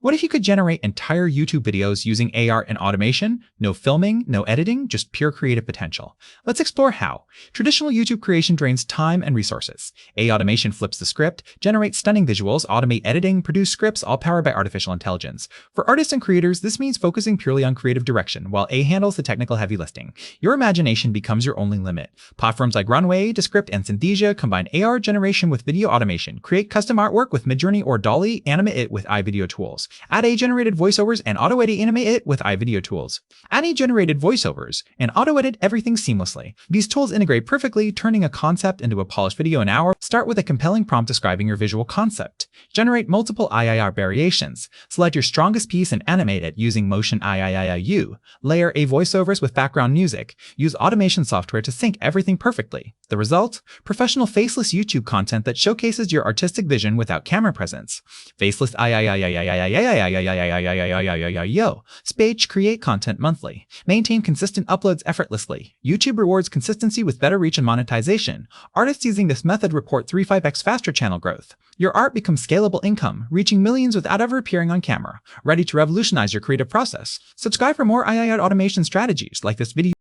What if you could generate entire YouTube videos using AR and automation? No filming, no editing, just pure creative potential. Let's explore how. Traditional YouTube creation drains time and resources. AI automation flips the script, generates stunning visuals, automate editing, produce scripts, all powered by artificial intelligence. For artists and creators, this means focusing purely on creative direction, while AI handles the technical heavy lifting. Your imagination becomes your only limit. Platforms like Runway, Descript, and Synthesia combine AR generation with video automation. Create custom artwork with Midjourney or DALL-E, animate it with iVideo tools. Add AI-generated voiceovers and auto-edit animate it with iVideo tools. Add AI-generated voiceovers and auto-edit everything seamlessly. These tools integrate perfectly, turning a concept into a polished video in an hour. Start with a compelling prompt describing your visual concept. Generate multiple AI variations. Select your strongest piece and animate it using Motion AI. Layer AI voiceovers with background music. Use automation software to sync everything perfectly. The result? Professional faceless YouTube content that showcases your artistic vision without camera presence. Faceless Spage create content monthly. Maintain consistent uploads effortlessly. YouTube rewards consistency with better reach and monetization. Artists using this method report 3-5x faster channel growth. Your art becomes scalable income, reaching millions without ever appearing on camera. Ready to revolutionize your creative process? Subscribe for more AI automation strategies like this video.